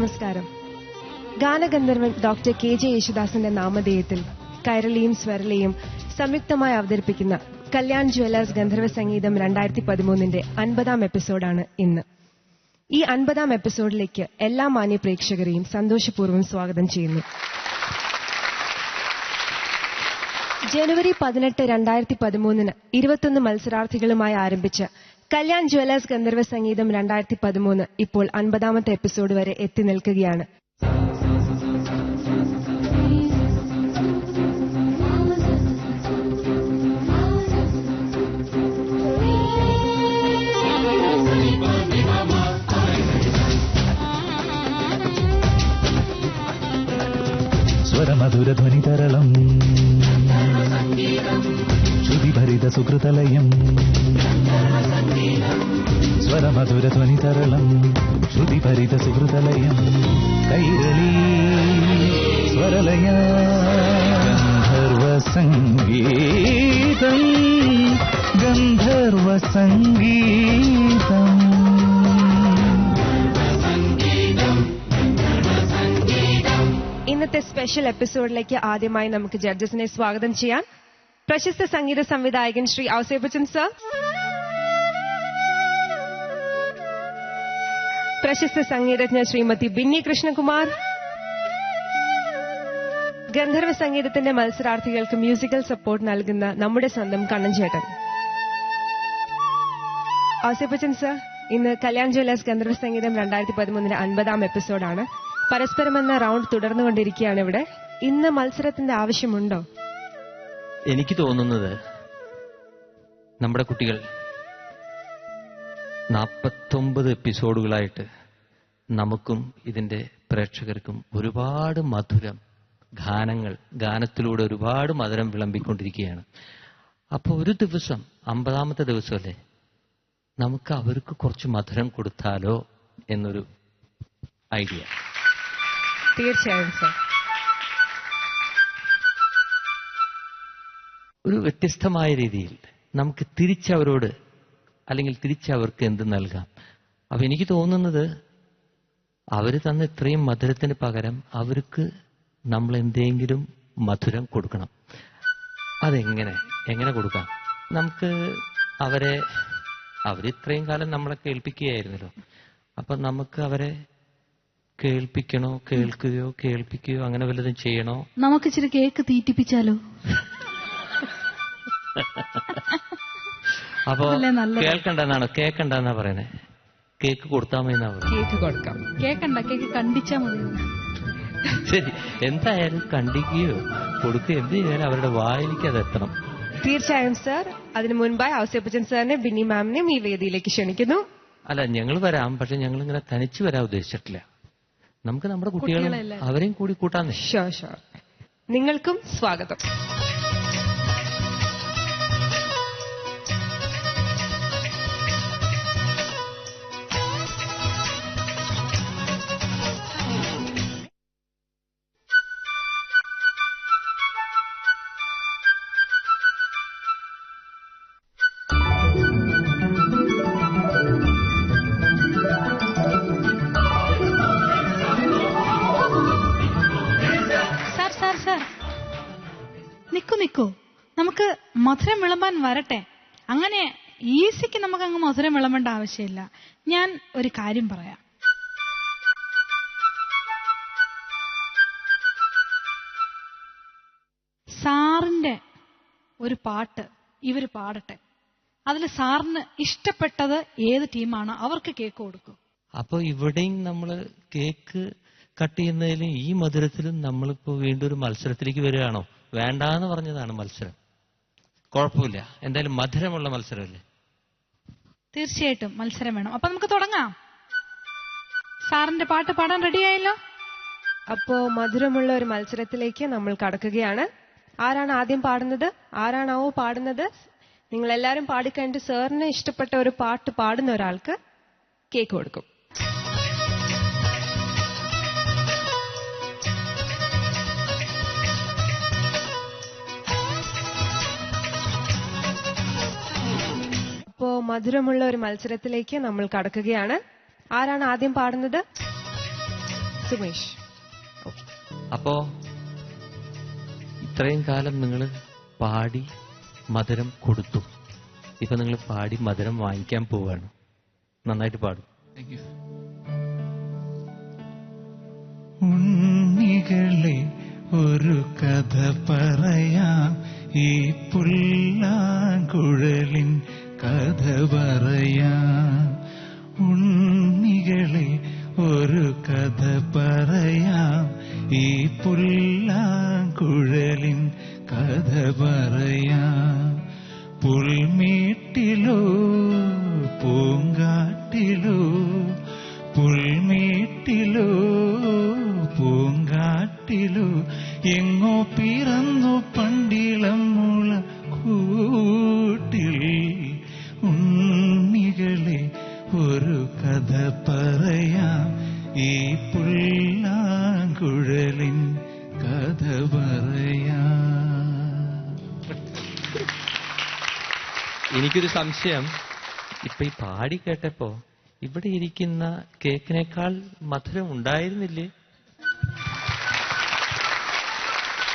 നമസ്കാരം. ഗാനഗന്ധർവൻ doctor KJ. യേശുദാസിന്റെ നാമധേയത്തിൽ കൈരളിയും സ്വരലയും സംയുക്തമായി അവതരിപ്പിക്കുന്ന കല്യാൺ ജ്വല്ലേഴ്സ് ഗന്ധർവ സംഗീതം 2013 50-ാം എപ്പിസോഡാണ് ഇന്ന്. ഈ 50-ാം എപ്പിസോഡിലേക്ക് എല്ലാ മാന്യ പ്രേക്ഷകരെയും സന്തോഷപൂർവ്വം സ്വാഗതം ചെയ്യുന്നു. ജനുവരി 18, 2013 21 മത്സരാർത്ഥികളുമായി ആരംഭിച്ച കല്യാൺ ജ്വല്ലേഴ്സ് ഗന്ധർവ സംഗീതം 2013 ഇപ്പോൾ 50-ാമത്തെ എപ്പിസോഡ് വരെ എത്തി നിൽക്കുകയാണ്. സ്വരമധുരധ്വനിതരളം ശ്രുതിഭരിത സുഹൃതലയം സ്വരമധുരധ്വനിതരളം ശ്രുതിഭരിത സുഹൃതലയം കൈരളി സ്വരലയ ഗന്ധർവസംഗീതം ഗന്ധർവസംഗീതം. ഇന്നത്തെ സ്പെഷ്യൽ എപ്പിസോഡിലേക്ക് ആദ്യമായി നമുക്ക് ജഡ്ജസിനെ സ്വാഗതം ചെയ്യാം. പ്രശസ്ത സംഗീത സംവിധായകൻ ശ്രീ ഔസേപ്പച്ചൻ സർ, പ്രശസ്ത സംഗീതജ്ഞ ശ്രീമതി ബിന്നി കൃഷ്ണകുമാർ, ഗന്ധർവ സംഗീതത്തിന്റെ മത്സരാർത്ഥികൾക്ക് മ്യൂസിക്കൽ സപ്പോർട്ട് നൽകുന്ന നമ്മുടെ സ്വന്തം കണ്ണൻ ചേട്ടൻ. ഔസേപ്പച്ചൻ സർ, ഇന്ന് കല്യാൺ ജ്വല്ലേഴ്സ് ഗന്ധർവ സംഗീതം 2013 50-ാം എപ്പിസോഡാണ്. പരസ്പരം എന്ന റൗണ്ട് തുടർന്നുകൊണ്ടിരിക്കുകയാണ് ഇവിടെ. ഇന്ന് മത്സരത്തിന്റെ ആവശ്യമുണ്ടോ? എനിക്ക് തോന്നുന്നത് നമ്മുടെ കുട്ടികൾ 49 എപ്പിസോഡുകളായിട്ട് നമുക്കും ഇതിന്റെ പ്രേക്ഷകർക്കും ഒരുപാട് മധുരം ഗാനത്തിലൂടെ ഒരുപാട് മധുരം വിളമ്പിക്കൊണ്ടിരിക്കുകയാണ്. അപ്പോൾ ഒരു ദിവസം 50-ാമത്തെ ദിവസമല്ലേ, നമുക്ക് അവർക്ക് കുറച്ച് മധുരം കൊടുത്താലോ എന്നൊരു ഐഡിയ. തീർച്ചയായും സർ. ഒരു വ്യത്യസ്തമായ രീതിയിൽ നമുക്ക് തിരിച്ചവരോട് അല്ലെങ്കിൽ തിരിച്ചവർക്ക് എന്ത് നൽകാം. അപ്പൊ എനിക്ക് തോന്നുന്നത് അവർ തന്ന ഇത്രയും മധുരത്തിന് പകരം അവർക്ക് നമ്മൾ എന്തെങ്കിലും മധുരം കൊടുക്കണം. എങ്ങനെ കൊടുക്കാം? നമുക്ക് അവരിത്രയും കാലം നമ്മളെ കേൾപ്പിക്കുകയായിരുന്നല്ലോ. അപ്പൊ നമുക്ക് അവരെ കേൾപ്പിക്കുകയോ അങ്ങനെ വല്ലതും ചെയ്യണോ? നമുക്ക് ഇച്ചിരി കേക്ക് തീറ്റിപ്പിച്ചാലോ? അപ്പൊ കേൾക്കണ്ടെന്നാണോ? കേൾക്കണ്ടെന്നാ പറയണേ. കേക്ക് കൊടുത്താൽ മതി. കേക്ക് കൊടുക്കാം. കേക്ക് കണ്ടിച്ചാ മതി. ശരി, എന്തായാലും കണ്ടിക്കുകയോ കൊടുക്കുകയോ എന്ത് ചെയ്യാനും അവരുടെ വായിലേക്ക് അത് എത്തണം. തീർച്ചയായും സർ. അതിനു മുൻപായി ഔസേപ്പച്ചൻ സാറിനെ ബിന്നി മാമിനെയും ഈ വേദിയിലേക്ക് ക്ഷണിക്കുന്നു. അല്ല, ഞങ്ങൾ വരാം, പക്ഷെ ഞങ്ങൾ ഇങ്ങനെ തനിച്ച് വരാൻ ഉദ്ദേശിച്ചിട്ടില്ല. നമുക്ക് നമ്മുടെ കുട്ടികളും അവരെയും കൂടി കൂട്ടാന്നേ. ഷുവർ. നിങ്ങൾക്കും സ്വാഗതം. നിക്കൂ, നമുക്ക് മധുരം വിളമ്പാൻ വരട്ടെ. അങ്ങനെ ഈസിക്ക് നമുക്ക് അങ്ങ് മധുരം വിളമ്പേണ്ട ആവശ്യമില്ല. ഞാൻ ഒരു കാര്യം പറയാം. സാറിന്റെ ഒരു പാട്ട് ഇവര് പാടട്ടെ. അതിൽ സാറിന് ഇഷ്ടപ്പെട്ടത് ഏത് ടീമാണോ അവർക്ക് കേക്ക് കൊടുക്കും. അപ്പൊ ഇവിടെയും നമ്മള് കേക്ക് കട്ട് ചെയ്യുന്നതിലും ഈ മധുരത്തിലും നമ്മളിപ്പോ വീണ്ടും ഒരു മത്സരത്തിലേക്ക് വരികയാണോ? വേണ്ടാന്ന് പറഞ്ഞതാണ് മത്സരം. കുഴപ്പമില്ല, എന്തായാലും മധുരമുള്ള മത്സരമല്ലേ. തീർച്ചയായിട്ടും മത്സരം വേണം. അപ്പൊ നമുക്ക് തുടങ്ങാം. സാറിന്റെ പാട്ട് പാടാൻ റെഡിയായല്ലോ. അപ്പോ മധുരമുള്ള ഒരു മത്സരത്തിലേക്ക് നമ്മൾ കടക്കുകയാണ്. ആരാണ് ആദ്യം പാടുന്നത്? ആരാണാവോ പാടുന്നത്? നിങ്ങൾ എല്ലാവരും പാടിക്കഴിഞ്ഞിട്ട് സാറിന് ഇഷ്ടപ്പെട്ട ഒരു പാട്ട് പാടുന്ന ഒരാൾക്ക് കേക്ക് കൊടുക്കും. അപ്പോ മധുരമുള്ള ഒരു മത്സരത്തിലേക്ക് നമ്മൾ കടക്കുകയാണ്. ആരാണ് ആദ്യം പാടുന്നത്? സുമേഷ്. ഓക്കെ. അപ്പോ ഇത്രയും കാലം നിങ്ങൾ പാടി മധുരം കൊടുത്തു. ഇപ്പൊ നിങ്ങൾ പാടി മധുരം വാങ്ങിക്കാൻ പോവുകയാണ്. നന്നായിട്ട് പാടും. ഉണ്ണികളെ ഒരു കഥ പറയാം, ഈ പുല്ലാങ്കുഴലിൻ കഥ പറയാം. ഉണ്ണികളെ ഒരു കഥ പറയാം, ഈ പുല്ലാങ്കുഴലിൻ കഥ പറയാം. പുൽമേട്ടിലോ പൂങ്കാട്ടിലോ, പുൽമേട്ടിലോ പൂങ്കാട്ടിലോ, എങ്ങോ പിറന്നു പണ്ടിളം മുള കൂട്ടിൽ. ഉണ്ണികളെ ഒരു കഥ പറയാം, ഈ പുല്ലാങ്കുഴലിൻ കഥ പറയാം. എനിക്കൊരു സംശയം. ഇപ്പൊ ഈ പാടി കേട്ടപ്പോ ഇവിടെ ഇരിക്കുന്ന കേക്കിനേക്കാൾ മധുരം ഉണ്ടായിരുന്നില്ലേ?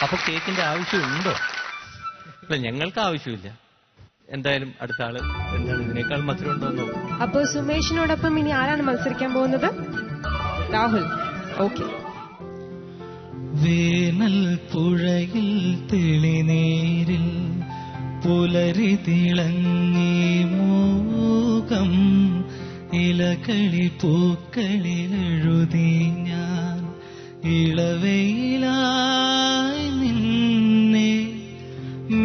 അപ്പൊ കേക്കിന്റെ ആവശ്യമുണ്ടോ? അല്ല, ഞങ്ങൾക്ക് ആവശ്യമില്ല. എന്തായാലും അടുത്ത ആള് എന്താണ് ഇതിനേക്കാൾ മധുരം ഉണ്ടോ എന്ന് നോക്കും. അപ്പോ സുമേഷിനോടൊപ്പം ഇനി ആരാണ് മത്സരിക്കാൻ പോകുന്നത്? രാഹുൽ. ഓക്കെ. വേനൽ പുഴയിൽ തെളിനീരിൽ പുലരി തിളങ്ങി മൂകം, ഇലകളിൽ പൂക്കളിൽ എഴുതി ഞാൻ ഇളവയിലായി നിന്നെ.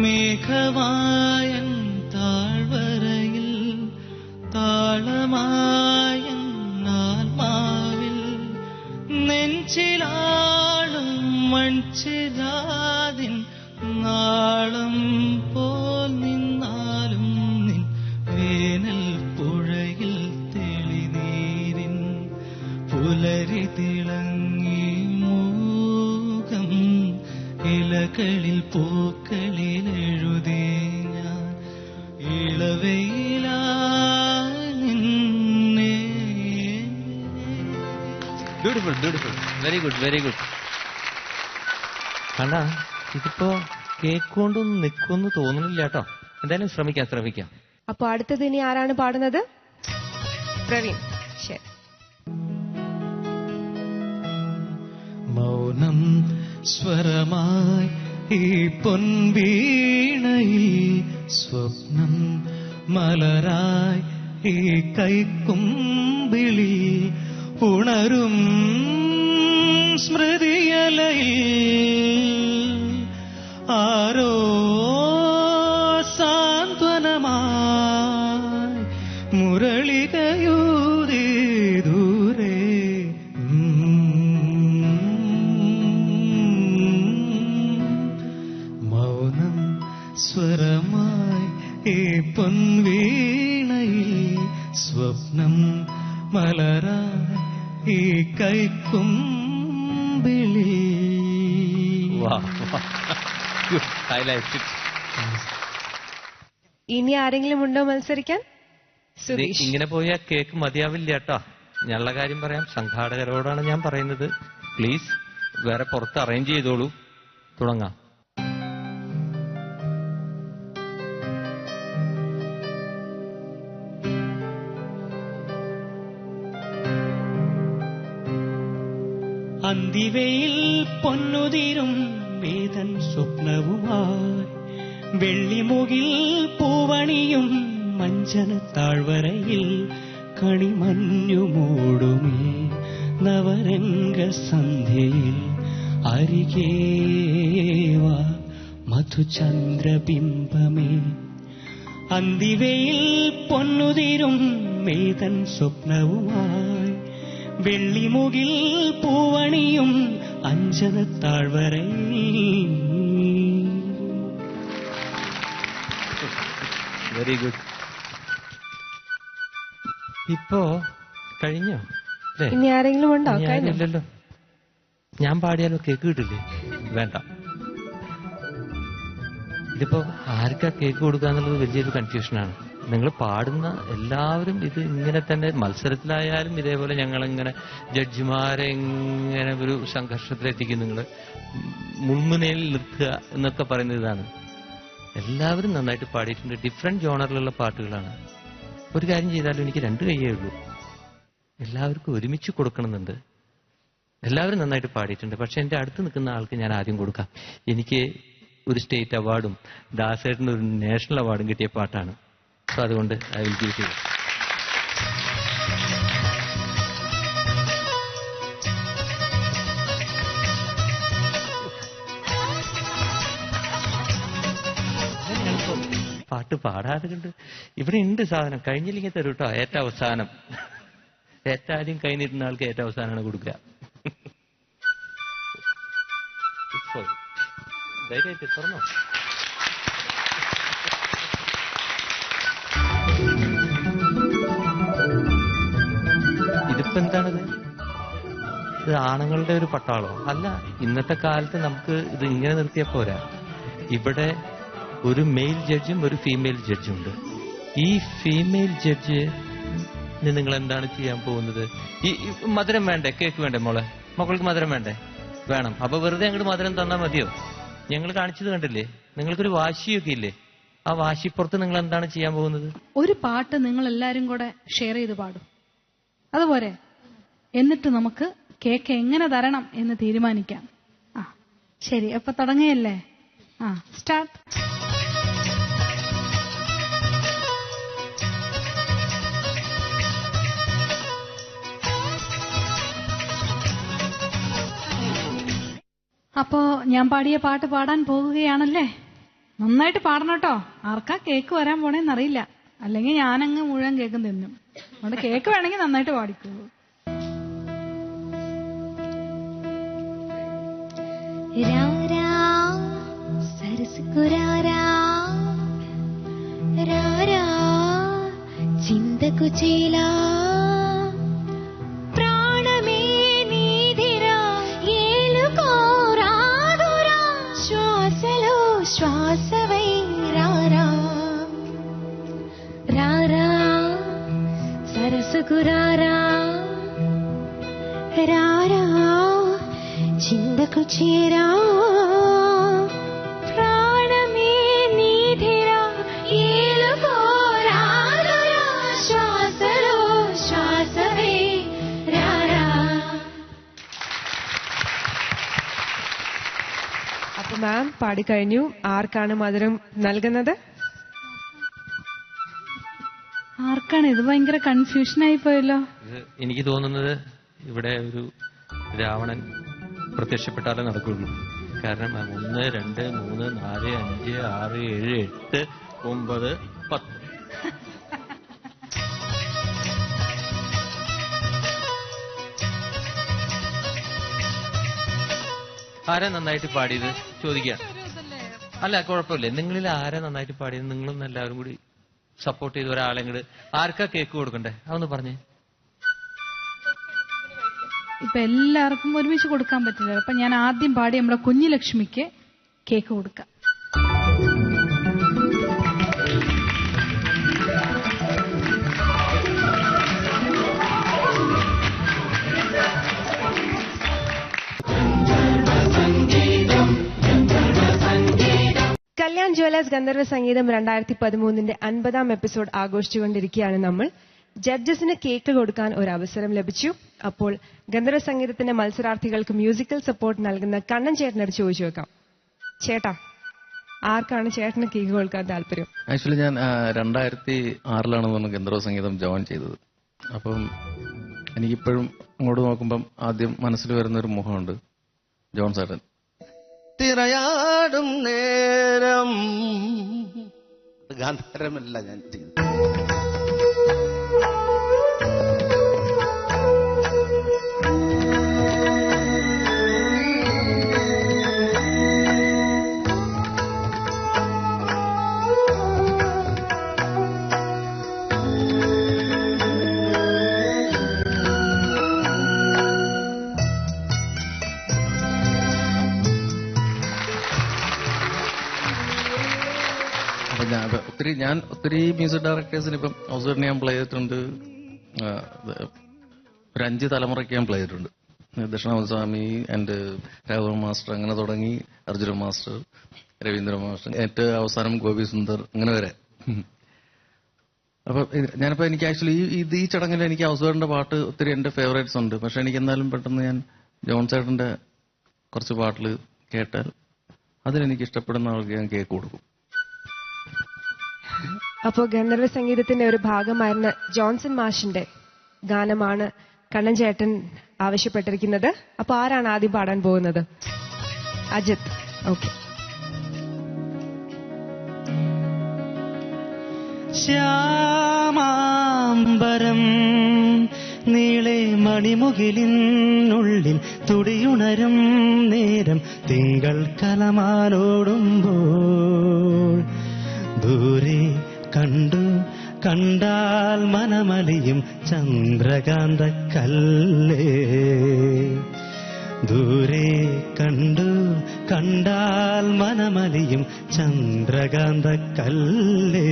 മേഘമായൻ താഴ്വരയിൽ താളമായൻ ആത്മാവിൽ, നെഞ്ചിലാളും മൺചിരാതിൻ നാളം പോൽ നിന്നാലും നിൻ വേനൽ പുഴയിൽ തെളിനീരിൻ പുലരി തിളങ്ങി മൂകം, ഇലകളിൽ പൂക്കളിൽ എഴുതി ഞാൻ ഇളവയിലായി നിന്നെ. Beautiful, beautiful, very good, very good. കണ്ടാ, ഇതിപ്പോ കേക്ക് കൊണ്ടൊന്നും നിൽക്കുമെന്ന് തോന്നുന്നില്ല കേട്ടോ. എന്തായാലും ശ്രമിക്കാം. അപ്പൊ അടുത്തത് ഇനി ആരാണ് പാടുന്നത്? പ്രവീൺ. ശരി. മൗനം സ്വരമായി ഈ പൊൻവീണയിൽ, സ്വപ്നം മലരായി ഈ കൈക്കുമ്പിളി, ഉണരും സ്മൃതിയലയിൽ ആരോ സാന്ത്വനമായി മുരളികയൂതി ദൂരെ. മൗനം സ്വരമായി ഈ പൊൻവീണയിൽ, സ്വപ്നം മലരായി ഈ കൈക്കുമ്പിളി. ഇനി ആരെങ്കിലും ഉണ്ടോ മത്സരിക്കാൻ? സുരേഷ്. ഇങ്ങനെ പോയാൽ കേക്ക് മതിയാവില്ല കേട്ടോ. ഞാനുള്ള കാര്യം പറയാം. സംഘാടകരോടാണ് ഞാൻ പറയുന്നത്. പ്ലീസ് വേറെ പുറത്ത് അറേഞ്ച് ചെയ്തോളൂ. തുടങ്ങാം. അന്തിവയിൽ പൊന്നുതിരും വേദൻ സ്വപ്നവുമായി, വെള്ളിമുകിൽ പൂവണിയും മഞ്ചന താഴ്വരയിൽ, കണിമഞ്ഞു മൂടുമേ നവരംഗ സന്ധ്യയിൽ, അരികേവാ മധുചന്ദ്രബിംബമേ. അന്തിവയിൽ പൊന്നുതിരും വേദൻ സ്വപ്നവുമായി, വെള്ളിമുകിൽ പൂവണിയും അഞ്ചന താഴ്വരയിൽ. Very good. ഇപ്പോ കഴിഞ്ഞോ? ഇനി ആരെങ്കിലും ഉണ്ടോ? ഇല്ലല്ലോ. ഞാൻ പാടിയാലോ കേക്ക് കിട്ടില്ലേ? വേണ്ട. ഇതിപ്പോ ആർക്കാ കേക്ക് കൊടുക്കാന്നുള്ളത് വലിയൊരു കൺഫ്യൂഷനാണ്. നിങ്ങൾ പാടുന്ന എല്ലാവരും ഇത് ഇങ്ങനെ തന്നെ മത്സരത്തിലായാലും ഇതേപോലെ ഞങ്ങളിങ്ങനെ ജഡ്ജിമാരെ ഇങ്ങനെ ഒരു സംഘർഷത്തിലെത്തിക്കും. നിങ്ങൾ മുൾമുനയിൽ നിർത്തുക എന്നൊക്കെ പറയുന്ന ഇതാണ്. എല്ലാവരും നന്നായിട്ട് പാടിയിട്ടുണ്ട്. ഡിഫറെന്റ് ജോണറിലുള്ള പാട്ടുകളാണ്. ഒരു കാര്യം ചെയ്താലും എനിക്ക് 2 കയ്യേ ഉള്ളൂ. എല്ലാവർക്കും ഒരുമിച്ച് കൊടുക്കണമെന്നുണ്ട്. എല്ലാവരും നന്നായിട്ട് പാടിയിട്ടുണ്ട്. പക്ഷെ എൻ്റെ അടുത്ത് നിൽക്കുന്ന ആൾക്ക് ഞാൻ ആദ്യം കൊടുക്കാം. എനിക്ക് ഒരു സ്റ്റേറ്റ് അവാർഡും ദാസേട്ടന് ഒരു നാഷണൽ അവാർഡും കിട്ടിയ പാട്ടാണ്. സോ അതുകൊണ്ട് ഐ വിൽ ഗിവ് ഇറ്റ്. പാട്ട് പാടാതെ കണ്ട് ഇവിടെ ഉണ്ട് സാധനം. കഴിഞ്ഞില്ലെങ്കിൽ തരൂ കേട്ടോ. ഏറ്റവും അവസാനം, ഏറ്റവും ആദ്യം കൈ നീട്ടുന്ന ആൾക്ക് ഏറ്റവും അവസാനമാണ് കൊടുക്കുക. ധൈര്യമായിട്ട് തുറന്നോ. ഇതിപ്പോ എന്താണിത്? ഇത് ആണുങ്ങളുടെ ഒരു പട്ടാളോ? അല്ല. ഇന്നത്തെ കാലത്ത് നമുക്ക് ഇത് ഇങ്ങനെ നിർത്തിയാൽ പോരാ. ഇവിടെ ഒരു മെയിൽ ജഡ്ജും ഒരു ഫീമെയിൽ ജഡ്ജും ഉണ്ട്. ഈ ഫീമെയിൽ ജഡ്ജിന് നിങ്ങൾ എന്താണ് ചെയ്യാൻ പോകുന്നത്? ഈ മധുരം വേണ്ടേ? കേക്ക് വേണ്ടേ? മക്കൾക്ക് മധുരം വേണ്ടേ? വേണം. അപ്പൊ വെറുതെ അങ്ങോട്ട് മധുരം തന്നാൽ മതിയോ? ഞങ്ങൾ കാണിച്ചത് കണ്ടില്ലേ? നിങ്ങൾക്കൊരു വാശിയൊക്കെ ഇല്ലേ? ആ വാശിപ്പുറത്ത് നിങ്ങൾ എന്താണ് ചെയ്യാൻ പോകുന്നത്? ഒരു പാട്ട് നിങ്ങൾ എല്ലാരും കൂടെ ഷെയർ ചെയ്ത് പാടും. അതുപോലെ എന്നിട്ട് നമുക്ക് കേക്ക് എങ്ങനെ തരണം എന്ന് തീരുമാനിക്കാം. ആ ശരി, അപ്പൊ തുടങ്ങിയല്ലേ? ആ സ്റ്റാർട്ട്. അപ്പോ ഞാൻ പാടിയ പാട്ട് പാടാൻ പോകുകയാണല്ലേ? നന്നായിട്ട് പാടണം കേട്ടോ. ആർക്കാ കേക്ക് വരാൻ പോണേന്നറിയില്ല. അല്ലെങ്കിൽ ഞാനങ്ങ് മുഴുവൻ കേക്കും തിന്നും. അതുകൊണ്ട് കേക്ക് വേണമെങ്കിൽ നന്നായിട്ട് പാടിക്കോളൂ. చింతకుచేలా ప్రాణమే నీదిరా ఏలుకోరాదురా శ్వాసలో శ్వాసవై రారా రారా సరసుకు రారా రారా చింతకు చేరా ప్రాణమే నీదిరా ఏలుకోరాదురా శ్వాసలో శ్వాసవై రారా. അപ്പൊ മാം പാടിക്കഴിഞ്ഞു. ആർക്കാണ് മധുരം നൽകുന്നത്? ആർക്കാണ്? ഇത് ഭയങ്കര കൺഫ്യൂഷനായി പോയല്ലോ. എനിക്ക് തോന്നുന്നത് ഇവിടെ ഒരു രാവണൻ പ്രത്യക്ഷപ്പെട്ടാലേ നടക്കുള്ളൂ. കാരണം 1, 2, 3, 4, 5, 6, 7, 8, 9, 10. ആരാ നന്നായിട്ട് പാടിയത് ചോദിക്കാം. അല്ല കുഴപ്പമില്ല. നിങ്ങളിൽ ആരാ നന്നായിട്ട് പാടിയത്? നിങ്ങളൊന്നും എല്ലാവരും കൂടി സപ്പോർട്ട് ചെയ്ത് ഒരാളെങ്ങോട് ആർക്കാ കേക്ക് കൊടുക്കണ്ടേ? അതൊന്ന് പറഞ്ഞേ. ഇപ്പൊ എല്ലാവർക്കും ഒരുമിച്ച് കൊടുക്കാൻ പറ്റില്ല. അപ്പൊ ഞാൻ ആദ്യം പാടി നമ്മുടെ കുഞ്ഞുലക്ഷ്മിക്ക് കേക്ക് കൊടുക്കാം. കല്യാൺ ജ്വല്ലേഴ്സ് ഗന്ധർവ സംഗീതം 2013 50ാം എപ്പിസോഡ് ആഘോഷിച്ചുകൊണ്ടിരിക്കുകയാണ് നമ്മൾ. ജഡ്ജസിന് കേക്ക് കൊടുക്കാൻ ഒരു അവസരം ലഭിച്ചു. അപ്പോൾ ഗന്ധർവ സംഗീതത്തിന്റെ മത്സരാർത്ഥികൾക്ക് മ്യൂസിക്കൽ സപ്പോർട്ട് നൽകുന്ന കണ്ണൻ ചേട്ടനോട് ചോദിച്ചു വെക്കാം. ചേട്ടാ, ആർക്കാണ് ചേട്ടന് കേക്ക് കൊടുക്കാൻ താല്പര്യം? ആക്ച്വലി ഞാൻ 2006 ഗന്ധർവ സംഗീതം ജോയിൻ ചെയ്തത്. അപ്പം എനിക്കിപ്പോഴും അങ്ങോട്ട് നോക്കുമ്പം ആദ്യം മനസ്സിൽ വരുന്നൊരു മുഖമുണ്ട്, ജോൺ ചേട്ടൻ. തിരയാടും നേരം ഗാന്ധാരമല്ല ഞാൻ ചെയ്തത്. ഞാൻ ഒത്തിരി മ്യൂസിക് ഡയറക്ടേഴ്സിന് ഇപ്പം ഔസേട്ടിനെ ഞാൻ പ്ലേ ചെയ്തിട്ടുണ്ട്. ഒരു 5 തലമുറയ്ക്ക് ഞാൻ പ്ലേ ചെയ്തിട്ടുണ്ട്. ദക്ഷിണാമൂർത്തി ആൻഡ് രാഘവൻ മാസ്റ്റർ, അങ്ങനെ തുടങ്ങി അർജുന മാസ്റ്റർ, രവീന്ദ്ര മാസ്റ്റർ, ഏറ്റവും അവസാനം ഗോപി സുന്ദർ, അങ്ങനെ വരെ. അപ്പൊ ഞാനിപ്പോ എനിക്ക് ആക്ച്വലി ഈ ചടങ്ങിൽ എനിക്ക് ഔസേട്ടിന്റെ പാട്ട് ഒത്തിരി എന്റെ ഫേവറേറ്റ്സ് ഉണ്ട്. പക്ഷെ എനിക്ക് എന്നാലും പെട്ടെന്ന് ഞാൻ ജോൺ ചേട്ടന്റെ കുറച്ച് പാട്ടിൽ കേട്ടാൽ അതിലെനിക്ക് ഇഷ്ടപ്പെടുന്ന ആൾക്ക് ഞാൻ കേക്ക് കൊടുക്കും. അപ്പോ ഗന്ധർവ സംഗീതത്തിന്റെ ഒരു ഭാഗമായിരുന്ന ജോൺസൺ മാഷിന്റെ ഗാനമാണ് കണ്ണൻ ചേട്ടൻ ആവശ്യപ്പെട്ടിരിക്കുന്നത്. അപ്പൊ ആരാണ് ആദ്യം പാടാൻ പോകുന്നത്? അജിത്. ഓക്കെ. ശ്യാമാംബരം നീളെ മണിമുകിലിനുള്ളിൽ തുടിയുണരും നേരം തിങ്കൾ കലമാലോടുമ്പോൾ ദൂരെ കണ്ടാൽ മനമലിയും ചന്ദ്രകാന്ത കല്ലേ. ദൂരെ കണ്ടാൽ മനമലിയും ചന്ദ്രകാന്ത കല്ലേ.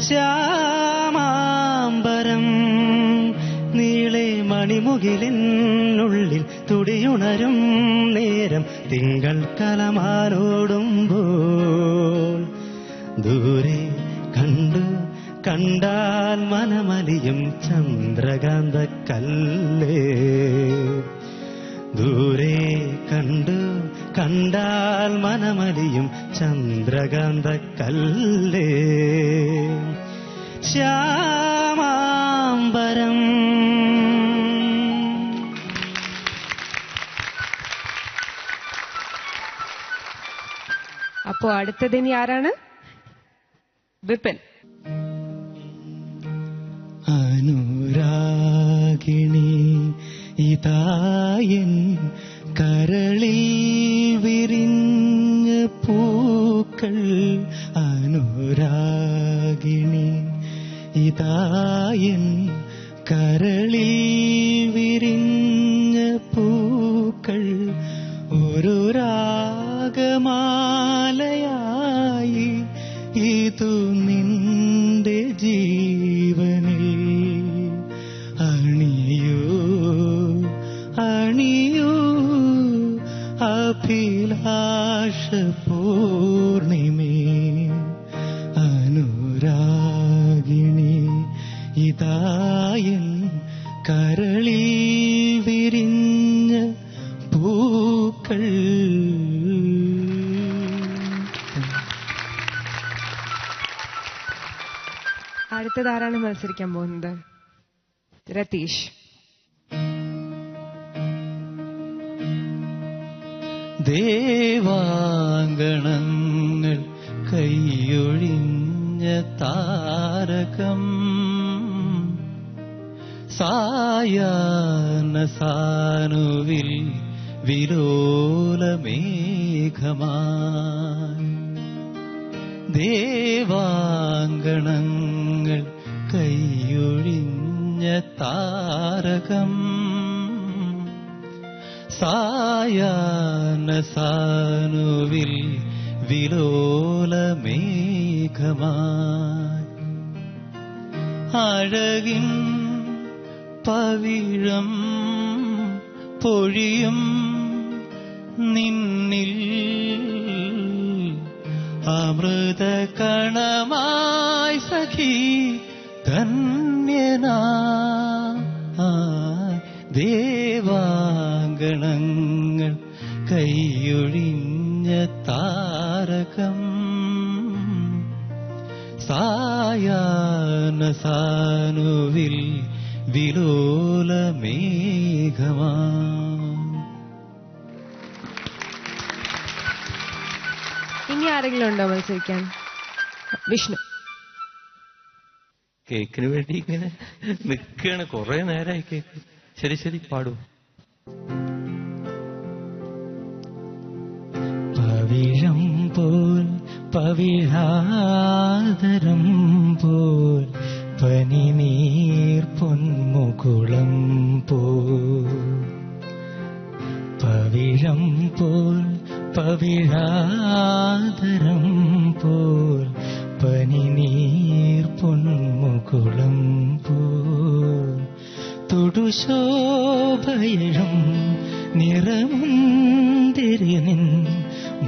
ശ്യാമാംബരം നീളെ മണിമുകിലിനുള്ളിൽ തുടിയുണരും നേരം തിങ്കൾ കലമാലോടുമ്പോൾ ദൂരെ കണ്ടാൽ മനമലിയും ചന്ദ്രകാന്ത കല്ലേ. ദൂരെ കണ്ടാൽ മനമലിയും ചന്ദ്രകാന്ത കല്ലേ. ശ്യാമാംബരം. അപ്പോ അടുത്തതിനി ആരാണ്? വിപിൻ. അനുരാഗിണി ഇതായൻ കരളിൽ വിരിഞ്ഞ പൂക്കൾ. അനുരാഗിണി ഇതായൻ കരളിൽ വിരിഞ്ഞ പൂക്കൾ. ഒരു രാഗമാലയായി ഇതു നിന്റെ ജീവനിൽ അണിയൂ അഭിലാഷ പൂർണിമേ. അനുരാഗിണി ഇതായൻ കരളിൽ വിരിഞ്ഞ പൂക്കൾ. അടുത്തതാരാണ് മത്സരിക്കാൻ പോകുന്നത്? രതീഷ്. ദേവാങ്കണങ്ങൾ കൈയൊഴിഞ്ഞ താരകം സായാഹ്ന സാനുവിൽ വിലോലമേഘമായി. ദേവാങ്കണങ്ങൾ കൈയൊഴിഞ്ഞ താരകം സായാഹ്ന സാനുവിൽ വിലോലമേഘമായി. അഴകിൻ പവിഴം പൊഴിയും നിന്നിൽ അമൃതകണമായി സഖി ധന്യനായി. ദേവാങ്കണങ്ങൾ കൈയൊഴിഞ്ഞ താരകം സായാഹ്ന സാനുവിൽ വിലോലമേഘമായി. ഇനി ആരെങ്കിലും ഉണ്ടോ മത്സരിക്കാൻ? വിഷ്ണു. കേക്കിന് വേണ്ടി ഇങ്ങനെ നിൽക്കുകയാണ്, കുറെ നേരമായി കേക്ക്. ശരി ശരി, പാടൂ. പവിഴം പോൽ പവിഴാതരം പോൽ പനിനീർ പൊന്മുകുളം പോൽ. പവിഴം പോൽ പവിഴാതരം പോൽ പനിനീർ പൊന്മുകുളം പോൽ തൊടുശോഭയഴും നിറമുന്തിരിനിൻ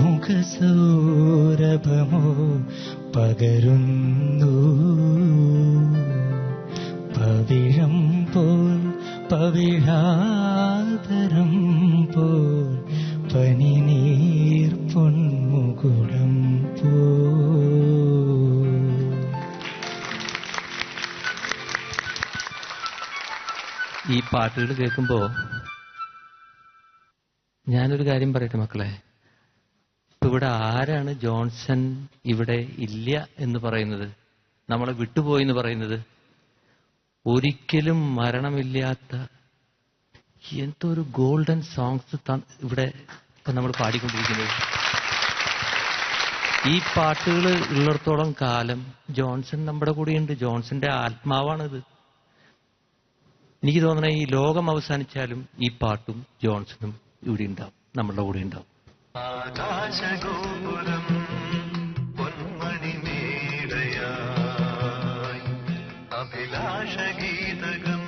മുഖസൗരഭമോ പകരുന്നു. പവിഴം പോൽ പവിഴാതരം പോൽ പനിനീർ പൊന്മുകുളം പോൽ. ഈ പാട്ടുകൾ കേൾക്കുമ്പോ ഞാനൊരു കാര്യം പറയട്ടെ മക്കളെ. ഇപ്പൊ ഇവിടെ ആരാണ് ജോൺസൺ ഇവിടെ ഇല്ല എന്ന് പറയുന്നത്, നമ്മളെ വിട്ടുപോയി എന്ന് പറയുന്നത്? ഒരിക്കലും മരണമില്ലാത്ത എന്തൊരു ഗോൾഡൻ സോങ്സ് ഇവിടെ ഇപ്പൊ നമ്മൾ പാടിക്കൊണ്ടിരിക്കുന്നത്. ഈ പാട്ടുകൾ ഉള്ളിടത്തോളം കാലം ജോൺസൺ നമ്മുടെ കൂടെയുണ്ട്. ജോൺസന്റെ ആത്മാവാണിത്. എനിക്ക് തോന്നണ ഈ ലോകം അവസാനിച്ചാലും ഈ പാട്ടും ജോൺസണും ഇവിടെ ഉണ്ടാവും, നമ്മളുടെ കൂടെ ഉണ്ടാവും. ആകാശഗോപുരം പൊന്മണിമേടയായി അഭിലാഷഗീതകം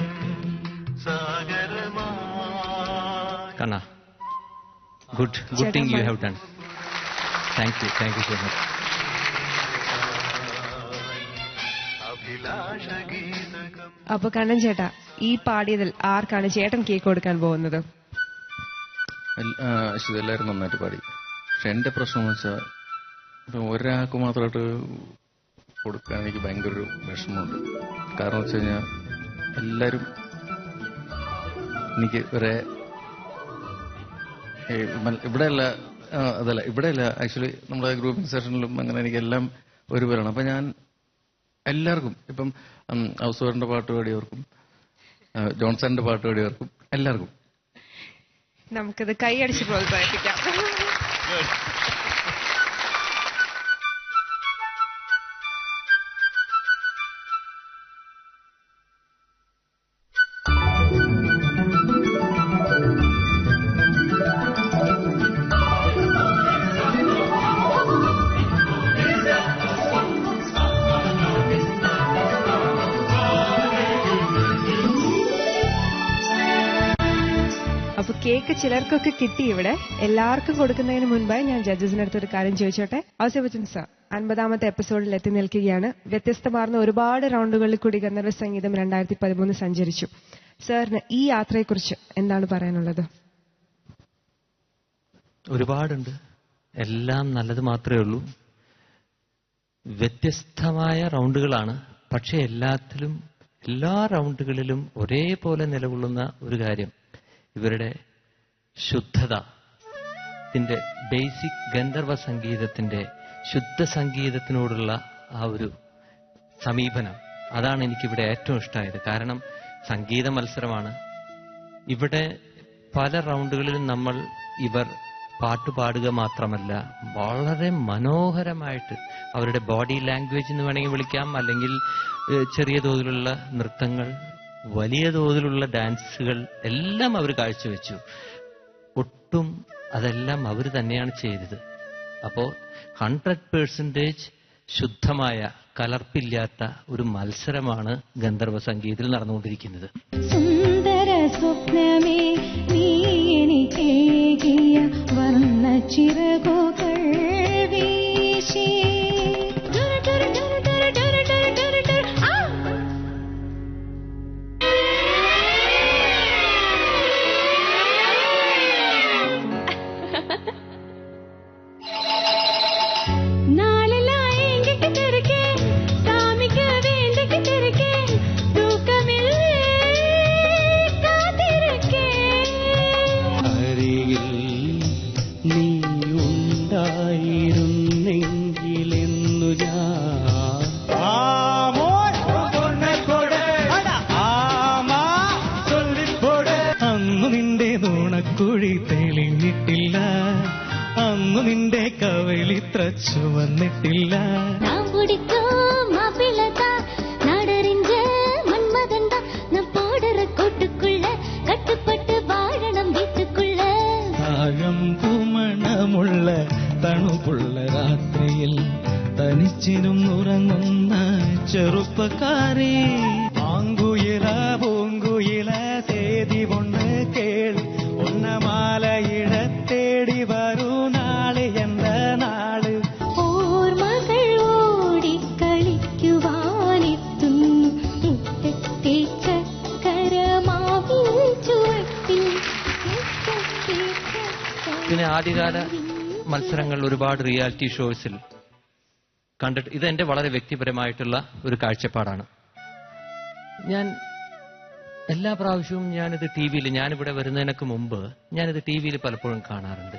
സാഗരമായി. Kanna, good thing you have done. Thank you so much. അഭിലാഷഗീതകം. അപ്പൊ കണ്ണൻ ചേട്ടാ, ഈ പാടിയതിൽ ആർക്കാണ് ചേട്ടൻ കേക്ക് കൊടുക്കാൻ പോകുന്നത്? എല്ലാവരും നന്നായിട്ട് പാടി. പക്ഷെ എന്റെ പ്രശ്നം എന്ന് വെച്ചാൽ ഇപ്പം ഒരാൾക്ക് മാത്രമായിട്ട് കൊടുക്കാൻ എനിക്ക് ഭയങ്കര ഒരു വിഷമമുണ്ട്. കാരണം വെച്ച് കഴിഞ്ഞാൽ എല്ലാവരും എനിക്ക് ഒരേ ഇവിടെയല്ല, അതല്ല ഇവിടെയല്ല, ആക്ച്വലി നമ്മുടെ ഗ്രൂപ്പിംഗ് സെഷനിലും അങ്ങനെ എനിക്കെല്ലാം ഒരുപോലെയാണ്. അപ്പം ഞാൻ എല്ലാവർക്കും, ഇപ്പം ഔസൂറിന്റെ പാട്ട് പാടിയവർക്കും ജോൺസന്റെ പാട്ട് പാടിയവർക്കും എല്ലാവർക്കും നമുക്കത് കൈയടിച്ച് പ്രോത്സാഹിപ്പിക്കാം. അപ്പൊ കേക്ക് ചിലർക്കൊക്കെ കിട്ടി. ഇവിടെ എല്ലാവർക്കും കൊടുക്കുന്നതിന് മുൻപായി ഞാൻ ജഡ്ജസിന്റെ അടുത്തൊരു കാര്യം ചോദിച്ചോട്ടെ. ഔസേപ്പ് ബച്ചൻ സർ 50ാമത്തെ എപ്പിസോഡിൽ എത്തി നിൽക്കുകയാണ്. വ്യത്യസ്തമാർന്ന ഒരുപാട് റൗണ്ടുകളിൽ കൂടി ഗന്ധർവ സംഗീതം 2013 സഞ്ചരിച്ചു. സാറിന് ഈ യാത്രയെക്കുറിച്ച് എന്താണ് പറയാനുള്ളത്? ഒരുപാടുണ്ട്. എല്ലാം നല്ലത് മാത്രമേ ഉള്ളൂ. വ്യത്യസ്തമായ റൗണ്ടുകളാണ്. പക്ഷെ എല്ലാ റൗണ്ടുകളിലും ഒരേപോലെ നിലകൊള്ളുന്ന ഒരു കാര്യം, ഇവരുടെ ശുദ്ധത, ഇതിന്റെ ബേസിക് ഗന്ധർവ സംഗീതത്തിന്റെ ശുദ്ധ സംഗീതത്തിനോടുള്ള ആ ഒരു സമീപനം, അതാണ് എനിക്കിവിടെ ഏറ്റവും ഇഷ്ടമായത്. കാരണം സംഗീത മത്സരമാണ്. ഇവിടെ പല റൗണ്ടുകളിലും ഇവർ പാട്ടുപാടുക മാത്രമല്ല, വളരെ മനോഹരമായിട്ട് അവരുടെ ബോഡി ലാംഗ്വേജ് എന്ന് വേണമെങ്കിൽ വിളിക്കാം, അല്ലെങ്കിൽ ചെറിയ തോതിലുള്ള നൃത്തങ്ങൾ, വലിയ തോതിലുള്ള ഡാൻസുകൾ എല്ലാം അവർ കാഴ്ചവെച്ചു. ഒട്ടും അതെല്ലാം അവർ തന്നെയാണ് ചെയ്തത്. അപ്പോൾ 100% ശുദ്ധമായ, കലർപ്പില്ലാത്ത ഒരു മത്സരമാണ് ഗന്ധർവ സംഗീതത്തിൽ നടന്നുകൊണ്ടിരിക്കുന്നത്. സുന്ദര സ്വപ്നമേ നീ എനിക്കേകിയ വർണ്ണ ചിറകുകൾ വീശി ചുവന്നിട്ടില്ല. താഴം പൂമണമുള്ള തണുപ്പുള്ള രാത്രിയിൽ തനിച്ചിനും ഉറങ്ങുന്ന ചെറുപ്പക്കാരെ ആങ്കുയില പൂങ്കുയില തേതി പൊണ്ണ് കേൾ ഒന്നമാലയിട തേടി വരൂ നാളെ എന്ന നാള് ഓർമ്മകൾ ഓടിക്കളിക്കുവാനെത്തുന്നു മുറ്റത്തെ ചക്കരമാവിൻ ചുവട്ടിൽ. പിന്നെ ആദ്യകാല മത്സരങ്ങൾ ഒരുപാട് റിയാലിറ്റി ഷോസിൽ കണ്ടിട്ട് ഇതെന്റെ വളരെ വ്യക്തിപരമായിട്ടുള്ള ഒരു കാഴ്ചപ്പാടാണ്. ഞാൻ എല്ലാ പ്രാവശ്യവും ഞാനിത് ടി വിയിൽ, ഞാനിവിടെ വരുന്നതിനൊക്കെ മുമ്പ് ഞാനിത് ടി വിയിൽ പലപ്പോഴും കാണാറുണ്ട്.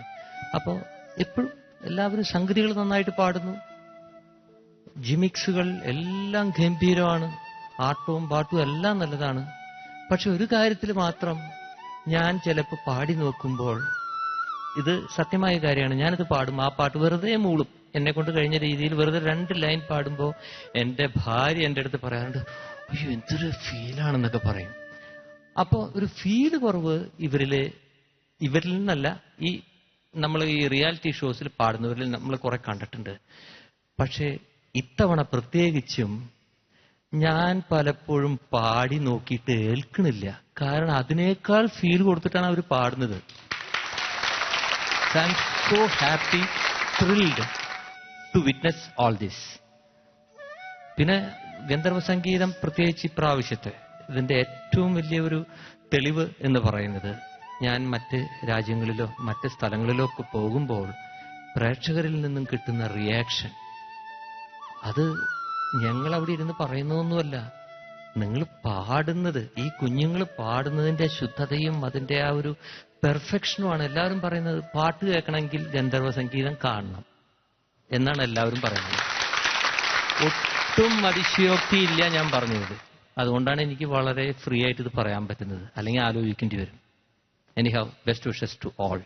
അപ്പോൾ എപ്പോഴും എല്ലാവരും സംഗതികൾ നന്നായിട്ട് പാടുന്നു, ജിമിക്സുകൾ എല്ലാം ഗംഭീരമാണ്, ആട്ടവും പാട്ടും എല്ലാം നല്ലതാണ്. പക്ഷെ ഒരു കാര്യത്തിൽ മാത്രം ഞാൻ ചിലപ്പോൾ പാടി നോക്കുമ്പോൾ, ഇത് സത്യമായ കാര്യമാണ്, ഞാനിത് പാടും, ആ പാട്ട് വെറുതെ മൂളും, എന്നെ കൊണ്ട് കഴിഞ്ഞ രീതിയിൽ വെറുതെ 2 ലൈൻ പാടുമ്പോൾ എൻ്റെ ഭാര്യ എൻ്റെ അടുത്ത് പറയാറുണ്ട്, അയ്യോ എന്തൊരു ഫീലാണെന്നൊക്കെ പറയും. അപ്പോൾ ഒരു ഫീല് കുറവ് ഇവരിൽ നിന്നല്ല, ഈ നമ്മൾ ഈ റിയാലിറ്റി ഷോസിൽ പാടുന്നവരിൽ നമ്മൾ കുറെ കണ്ടിട്ടുണ്ട്. പക്ഷേ ഇത്തവണ പ്രത്യേകിച്ചും ഞാൻ പലപ്പോഴും പാടി നോക്കിയിട്ട് ഏൽക്കണില്ല. കാരണം അതിനേക്കാൾ ഫീൽ കൊടുത്തിട്ടാണ് അവർ പാടുന്നത്. I'm so happy, thrilled to witness all this. പിന്നെ ഗന്ധർവ സംഗീതം പ്രത്യേകിച്ച് ഇപ്രാവശ്യത്തെ ഇതിന്റെ ഏറ്റവും വലിയ ഒരു തെളിവ് എന്ന് പറയുന്നത്, ഞാൻ മറ്റ് രാജ്യങ്ങളിലോ മറ്റ് സ്ഥലങ്ങളിലോ ഒക്കെ പോകുമ്പോൾ പ്രേക്ഷകരിൽ നിന്നും കിട്ടുന്ന റിയാക്ഷൻ, അത് ഞങ്ങൾ അവിടെ ഇരുന്ന് പറയുന്നതൊന്നുമല്ല, നിങ്ങൾ പാടുന്നത്, ഈ കുഞ്ഞുങ്ങൾ പാടുന്നതിന്റെ ശുദ്ധതയും അതിന്റെ ആ ഒരു പെർഫെക്ഷനുമാണ് എല്ലാവരും പറയുന്നത്. പാട്ട് കേൾക്കണമെങ്കിൽ ഗന്ധർവ സംഗീതം കാണണം എന്നാണ് എല്ലാവരും പറയുന്നത്. ഒട്ടും അതിശയോക്തിയില്ല ഞാൻ പറഞ്ഞത്. അതുകൊണ്ടാണ് എനിക്ക് വളരെ ഫ്രീ ആയിട്ട് ഇത് പറയാൻ പറ്റുന്നത്, അല്ലെങ്കിൽ ആലോചിക്കേണ്ടി വരും. Anyhow, best wishes to all.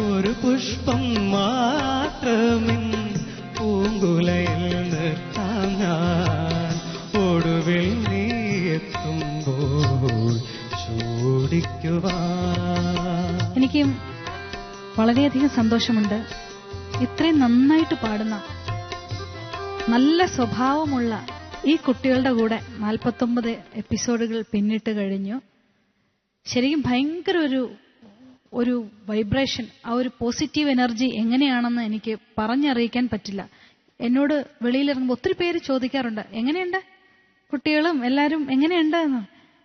ഒരു പുഷ്പം മാത്രമിൻ പൂങ്കുലയിൽ നിർത്താൻ ഞാൻ ഒടുവിൽ നീ എത്തുമ്പോൾ ചൂടിക്കുവാൻ. എനിക്ക് വളരെയധികം സന്തോഷമുണ്ട്. ഇത്രയും നന്നായിട്ട് പാടുന്ന, നല്ല സ്വഭാവമുള്ള ഈ കുട്ടികളുടെ കൂടെ 49 എപ്പിസോഡുകൾ പിന്നിട്ട് കഴിഞ്ഞു. ശരിക്കും ഭയങ്കര ഒരു വൈബ്രേഷൻ, ആ ഒരു പോസിറ്റീവ് എനർജി എങ്ങനെയാണെന്ന് എനിക്ക് പറഞ്ഞറിയിക്കാൻ പറ്റില്ല. എന്നോട് വെളിയിലിറങ്ങുമ്പോൾ ഒത്തിരി പേര് ചോദിക്കാറുണ്ട്, എങ്ങനെയുണ്ട് കുട്ടികളും എല്ലാവരും എങ്ങനെയുണ്ട് എന്ന്.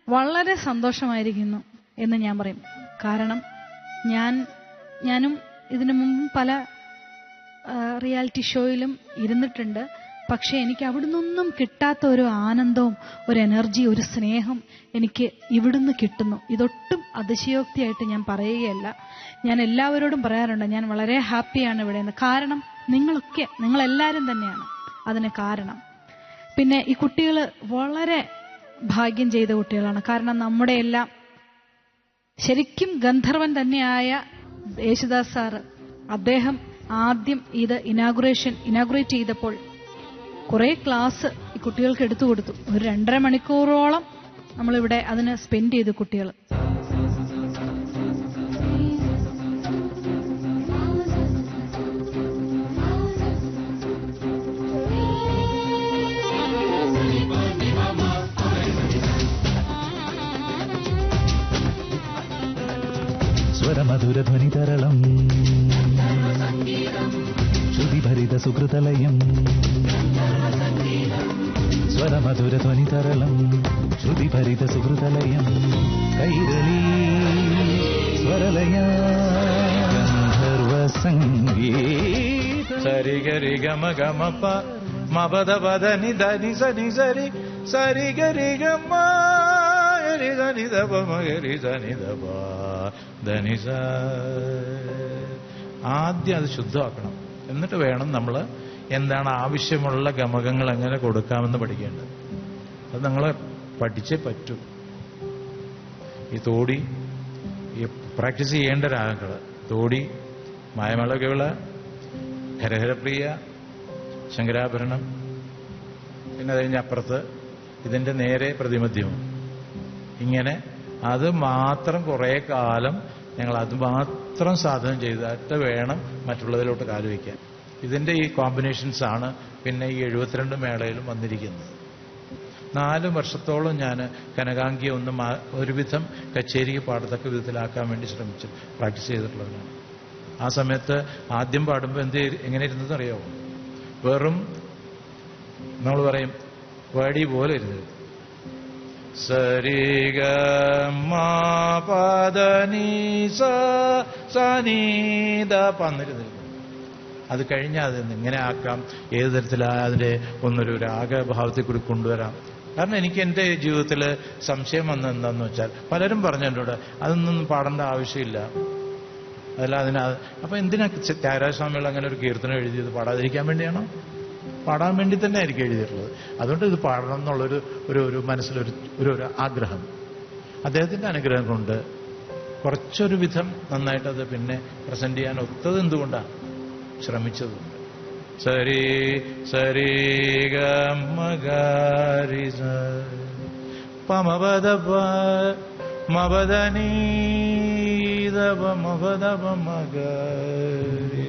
വളരെ സന്തോഷമായിരിക്കുന്നു എന്ന് ഞാൻ പറയും. കാരണം ഞാനും ഇതിനു മുമ്പ് പല റിയാലിറ്റി ഷോയിലും ഇരുന്നിട്ടുണ്ട്. പക്ഷെ എനിക്ക് അവിടുന്നൊന്നും കിട്ടാത്ത ഒരു ആനന്ദവും ഒരു എനർജി, ഒരു സ്നേഹം എനിക്ക് ഇവിടുന്ന് കിട്ടുന്നു. ഇതൊട്ടും അതിശയോക്തിയായിട്ട് ഞാൻ പറയുകയല്ല. ഞാൻ എല്ലാവരോടും പറയാറുണ്ട്, ഞാൻ വളരെ ഹാപ്പിയാണ് ഇവിടെ നിന്ന്. കാരണം നിങ്ങളെല്ലാവരും തന്നെയാണ് അതിന് കാരണം. പിന്നെ ഈ കുട്ടികൾ വളരെ ഭാഗ്യം ചെയ്ത കുട്ടികളാണ്. കാരണം നമ്മുടെ എല്ലാം ശരിക്കും ഗന്ധർവൻ തന്നെയായ യേശുദാസ് സാറ്, അദ്ദേഹം ആദ്യം ഇത് ഇനാഗുറേറ്റ് ചെയ്തപ്പോൾ കുറെ ക്ലാസ് ഈ കുട്ടികൾക്ക് എടുത്തു കൊടുത്തു. ഒരു 2.5 മണിക്കൂറോളം നമ്മളിവിടെ അതിന് സ്പെൻഡ് ചെയ്തു കുട്ടികൾ. സ്വരമധുരധ്വനി തരളം ശ്രുതിഭരിത സുഹൃതലയം. സ്വരമധുരധ്വനി തരളം ശ്രുതിഭരിത സുഹൃതലയം. കൈരളി സ്വരലയ ഗന്ധർവ സംഗീത. സരി ഗരി ഗമ ഗമ പ മപദ പദ നിധ നിസ നിസരി സരി ഗരി ഗമ ഗരി ധനി ധ പ മ ഗരി ധനി ധ പ ധനി സ. ആദ്യം അത് ശുദ്ധമാക്കണം, എന്നിട്ട് വേണം നമ്മൾ എന്താണ് ആവശ്യമുള്ള ഗമകങ്ങൾ എങ്ങനെ കൊടുക്കാമെന്ന് പഠിക്കേണ്ടത്. അത് നിങ്ങൾ പഠിച്ചേ പറ്റൂ. ഈ തോടി, ഈ പ്രാക്ടീസ് ചെയ്യേണ്ട രാഗങ്ങൾ, തോടി, മായമളകകള്, ഹരഹരപ്രിയ, ശങ്കരാഭരണം, പിന്നെ അത് കഴിഞ്ഞ് അപ്പുറത്ത് ഇതിന്റെ നേരെ പ്രതിമധ്യവും. ഇങ്ങനെ അത് മാത്രം കുറെ കാലം ഞങ്ങൾ അത് മാത്രം സാധനം ചെയ്തിട്ട് വേണം മറ്റുള്ളതിലോട്ട് കാലുവയ്ക്കാൻ. ഇതിന്റെ ഈ കോമ്പിനേഷൻസ് ആണ് പിന്നെ ഈ 72 മേളയിലും വന്നിരിക്കുന്നത്. 4 വർഷത്തോളം ഞാൻ കനകാംഗിയെ ഒന്ന് ഒരുവിധം കച്ചേരിക്ക് പാടത്തക്ക വിധത്തിലാക്കാൻ വേണ്ടി ശ്രമിച്ചു, പ്രാക്ടീസ് ചെയ്തിട്ടുള്ളതാണ്. ആ സമയത്ത് ആദ്യം പാടുമ്പോൾ എങ്ങനെ ഇരുന്നതെന്ന് അറിയാമോ? വെറും നമ്മൾ പറയും വടി പോലെ ഇരുന്നത്. സരിഗ സനീത പന്നിരുന്നത്. അത് കഴിഞ്ഞാൽ അത് ഇങ്ങനെ ആക്കാം, ഏത് തരത്തിലാണ് അതിന്റെ ഒന്നൊരു രാഗഭാവത്തിൽ കൂടി കൊണ്ടുവരാം. കാരണം എനിക്ക് എൻ്റെ ജീവിതത്തിൽ സംശയം വന്നത് എന്താണെന്ന് വെച്ചാൽ, പലരും പറഞ്ഞു എന്നോട് അതൊന്നും പാടേണ്ട ആവശ്യമില്ല, അതല്ല അപ്പൊ എന്തിനാ ത്യാഗരാജസ്വാമികൾ അങ്ങനെ ഒരു കീർത്തനം എഴുതിയത്? പാടാതിരിക്കാൻ വേണ്ടിയാണോ? പാടാൻ വേണ്ടി തന്നെ ആയിരിക്കും എഴുതിയിട്ടുള്ളത്. അതുകൊണ്ട് ഇത് പാടണം എന്നുള്ളൊരു ഒരു മനസ്സിലൊരു ആഗ്രഹം. അദ്ദേഹത്തിന്റെ അനുഗ്രഹം കൊണ്ട് കുറച്ചൊരു വിധം നന്നായിട്ടത് പിന്നെ പ്രസന്റ് ചെയ്യാൻ ഒത്തത് എന്തുകൊണ്ടാണ്? ശ്രമിച്ചതുകൊണ്ട്. സരി സരി ഗരി പമപദ മപദനീ മപദ മഗരി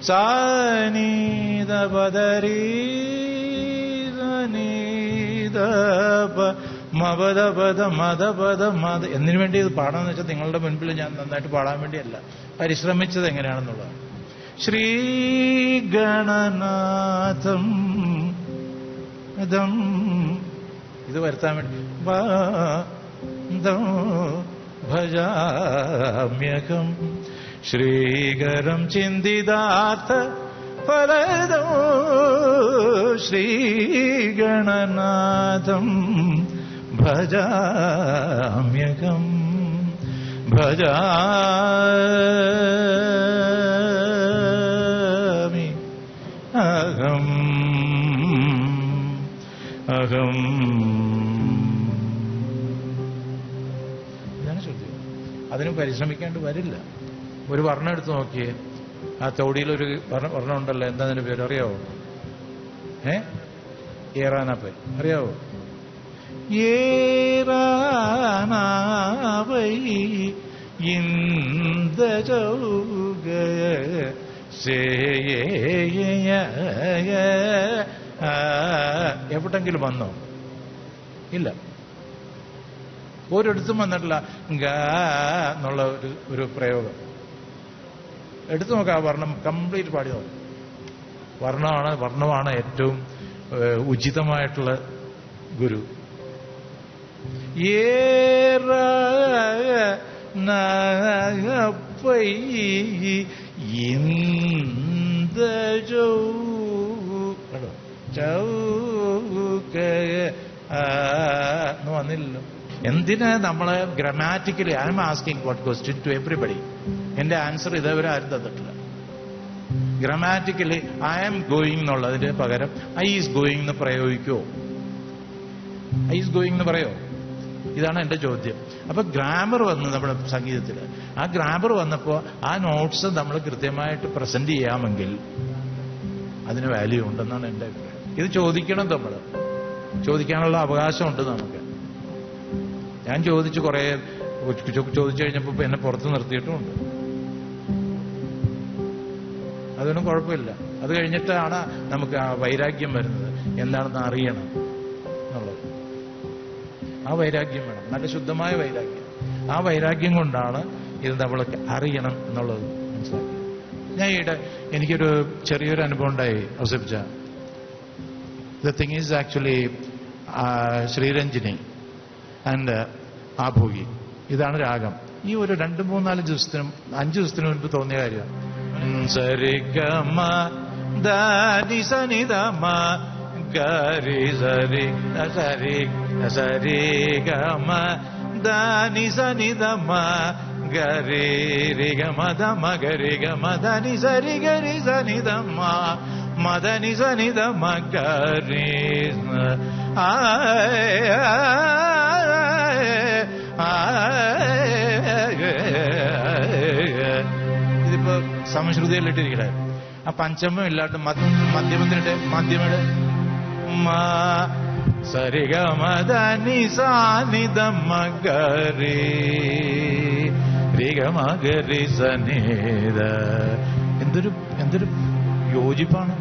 സാനീത പദരീ മപദപദ മദപദ മദ. എന്തിനു വേണ്ടി ഇത് പാടാന്ന് വെച്ചാൽ നിങ്ങളുടെ മുൻപിൽ ഞാൻ നന്നായിട്ട് പാടാൻ വേണ്ടിയല്ല, പരിശ്രമിച്ചത് എങ്ങനെയാണെന്നുള്ളതാണ്. ശ്രീഗണനാഥം ഇത് വരുത്താൻ വേണ്ടി ഭജാമ്യകം ശ്രീകരം ചിന്തിതാർത്ഥ ഫലദോ ശ്രീഗണനാഥം ഭജാമ്യകം ഭജാമി അഹം അഹം. ഇതാണ് ചോദ്യം. അതിന് പരിശ്രമിക്കാണ്ട് വരില്ല. ഒരു വർണ്ണം എടുത്ത് നോക്കിയേ, ആ തോടിയിലൊരു വർണ്ണം ഉണ്ടല്ലോ, എന്താ അതിന്റെ പേര് അറിയാവോ? ഏറാനാപ്പൈ അറിയാവോ? ഏറാനാവൈ ഇന്ദജൗഗ എവിടെങ്കിലും വന്നോ? ഇല്ല, ഒരിടത്തും വന്നിട്ടില്ല ഗ എന്നുള്ള ഒരു പ്രയോഗം. എടുത്തു നോക്കാം, ആ വർണ്ണം കംപ്ലീറ്റ് പാടി നോക്കാം. വർണ്ണമാണ് ഏറ്റവും ഉചിതമായിട്ടുള്ള ഗുരു. വന്നില്ലല്ലോ. എന്തിനാ നമ്മള് grammatically I am asking what question to everybody. എന്റെ ആൻസർ ഇതേവരെ ആരും തന്നിട്ടില്ല. ഗ്രാമാറ്റിക്കലി ഐ ആം ഗോയിങ് എന്നുള്ളതിന് പകരം ഐ ഈസ് ഗോയിങ് എന്ന് പ്രയോഗിക്കുമോ? ഐ ഈസ് ഗോയിങ് എന്ന് പറയോ? ഇതാണ് എന്റെ ചോദ്യം. അപ്പൊ ഗ്രാമർ വന്നു നമ്മുടെ സംഗീതത്തിൽ. ആ ഗ്രാമർ വന്നപ്പോൾ ആ നോട്ട്സ് നമ്മൾ കൃത്യമായിട്ട് പ്രസന്റ് ചെയ്യാമെങ്കിൽ അതിന് വാല്യൂ ഉണ്ടെന്നാണ് എന്റെ അഭിപ്രായം. ഇത് ചോദിക്കണം, നമ്മൾ ചോദിക്കാനുള്ള അവകാശമുണ്ട് നമുക്ക്. ഞാൻ ചോദിച്ചു കഴിഞ്ഞപ്പോൾ എന്നെ പുറത്ത് നിർത്തിയിട്ടുമുണ്ട്. അതൊന്നും കുഴപ്പമില്ല. അത് കഴിഞ്ഞിട്ടാണ് നമുക്ക് ആ വൈരാഗ്യം വരുന്നത്, എന്താണെന്ന് അറിയണം എന്നുള്ളത്. ആ വൈരാഗ്യം വേണം, നല്ല ശുദ്ധമായ വൈരാഗ്യം. ആ വൈരാഗ്യം കൊണ്ടാണ് ഇത് നമ്മൾ അറിയണം എന്നുള്ളത് മനസ്സിലാക്കി. ഞാൻ എനിക്കൊരു ചെറിയൊരു അനുഭവം ഉണ്ടായി അവസരിച്ച. The thing is actually Sriranjani and Abhogi, ഇതാണ് രാഗം. ഈ ഒരു 2-3-4 ദിവസത്തിനും 5 ദിവസത്തിനും മുൻപ് തോന്നിയ കാര്യമാണ്. സരിഗമ ദാനി സനിധമ ഗരി സരി സരി സരിഗമ ദാനി സനിധമ ഗരി രിഗമ ധമ ഗരി ഗമ ധനി സരി ഗരി സനിധമ മദനി സനിധമ ഗരി. ഇതിപ്പോ സമശ്രുതിയിലിട്ടിരിക്കട്ടെ. ആ പഞ്ചമം ഇല്ലാണ്ട് മധ്യമത്തിനിട്ട് മധ്യമയുടെ സരിഗമദനി സാനിധമ ഗരി രിഗമഗരി സനീത. എന്തൊരു യോജിപ്പാണ്.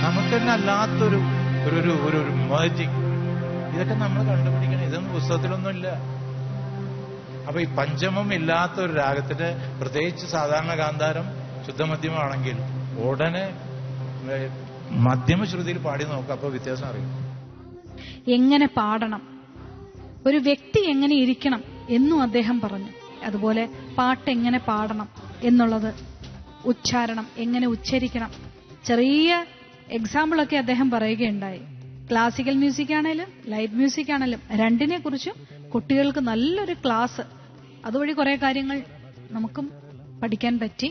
നമുക്ക് തന്നെ അല്ലാത്തൊരു ഒരു ഒരു മാജിക്. ഇതൊക്കെ നമ്മൾ കണ്ടുപിടിക്കണം. ഇതൊന്നും പുസ്തകത്തിലൊന്നുമില്ല. അപ്പൊ ഈ പഞ്ചമം ഇല്ലാത്ത ഒരു രാഗത്തിന്റെ, പ്രത്യേകിച്ച് സാധാരണ ഗാന്ധാരം ശുദ്ധമധ്യമമാണെങ്കിൽ ഉടനെ മധ്യമ ശ്രുതിയിൽ പാടി നോക്കുക. അപ്പൊ വ്യത്യാസം അറിയും. എങ്ങനെ പാടണം, ഒരു വ്യക്തി എങ്ങനെ ഇരിക്കണം എന്നും അദ്ദേഹം പറഞ്ഞു. അതുപോലെ പാട്ട് എങ്ങനെ പാടണം എന്നുള്ളത്, ഉച്ചാരണം എങ്ങനെ ഉച്ചരിക്കണം, ചെറിയ എക്സാമ്പിളൊക്കെ അദ്ദേഹം പറയുകയുണ്ടായി. ക്ലാസിക്കൽ മ്യൂസിക് ആണേലും ലൈറ്റ് മ്യൂസിക് ആണേലും രണ്ടിനെ കുറിച്ചും കുട്ടികൾക്ക് നല്ലൊരു ക്ലാസ്, അതുവഴി കുറെ കാര്യങ്ങൾ നമുക്കും പഠിക്കാൻ പറ്റി.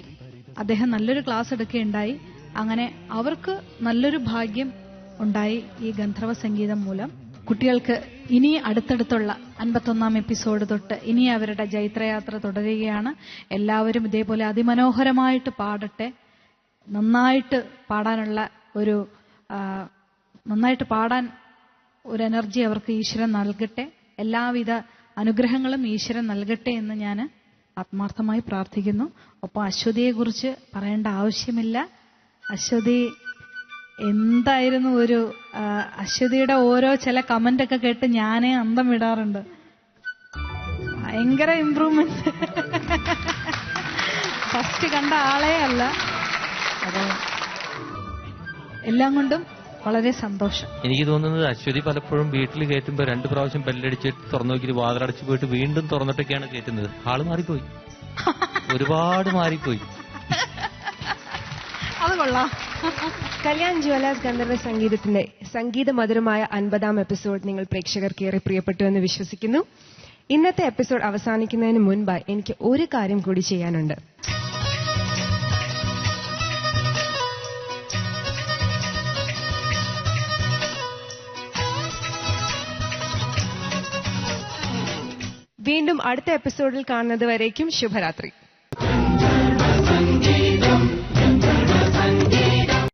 അദ്ദേഹം നല്ലൊരു ക്ലാസ് എടുക്കുകയുണ്ടായി. അങ്ങനെ അവർക്ക് നല്ലൊരു ഭാഗ്യം ഉണ്ടായി ഈ ഗന്ധർവ സംഗീതം മൂലം. കുട്ടികൾക്ക് ഇനി അടുത്തടുത്തുള്ള 51ാം എപ്പിസോഡ് തൊട്ട് ഇനി അവരുടെ ജൈത്രയാത്ര തുടരുകയാണ്. എല്ലാവരും ഇതേപോലെ അതിമനോഹരമായിട്ട് പാടട്ടെ. നന്നായിട്ട് പാടാനുള്ള നന്നായിട്ട് പാടാൻ ഒരു എനർജി അവർക്ക് ഈശ്വരൻ നൽകട്ടെ. എല്ലാവിധ അനുഗ്രഹങ്ങളും ഈശ്വരൻ നൽകട്ടെ എന്ന് ഞാൻ ആത്മാർത്ഥമായി പ്രാർത്ഥിക്കുന്നു. ഒപ്പം അശ്വതിയെക്കുറിച്ച് പറയേണ്ട ആവശ്യമില്ല. അശ്വതി എന്തായിരുന്നു അശ്വതിയുടെ ഓരോ ചില കമന്റ് ഒക്കെ കേട്ട് ഞാനേ അന്തം വിടാറുണ്ട്. ഭയങ്കര ഇംപ്രൂവ്മെന്റ്. ഫസ്റ്റ് കണ്ട ആളേ അല്ല. അത് എല്ലാം കൊണ്ടും വളരെ സന്തോഷം. എനിക്ക് തോന്നുന്നത് അശ്വതി പലപ്പോഴും വീട്ടിൽ കയറ്റുമ്പോ 2 പ്രാവശ്യം ബെല്ലടിച്ചിട്ട് തുറന്നു നോക്കിയിട്ട് വാതിലടച്ചു പോയിട്ട് വീണ്ടും തുറന്നിട്ടൊക്കെയാണ് കയറ്റുന്നത്. ആള് മാറിപ്പോയി, ഒരുപാട് മാറിപ്പോയി. അത് കൊള്ളാം. കല്യാൺ ജ്വല്ലേഴ്സ് ഗന്ധർവ സംഗീതത്തിന്റെ സംഗീതമധുരമായ 50ാം എപ്പിസോഡ് നിങ്ങൾ പ്രേക്ഷകർക്ക് ഏറെ പ്രിയപ്പെട്ടു എന്ന് വിശ്വസിക്കുന്നു. ഇന്നത്തെ എപ്പിസോഡ് അവസാനിക്കുന്നതിന് മുൻപായി എനിക്ക് ഒരു കാര്യം കൂടി ചെയ്യാനുണ്ട്. വീണ്ടും അടുത്ത എപ്പിസോഡിൽ കാണുന്നത് വരേക്കും ശുഭരാത്രി.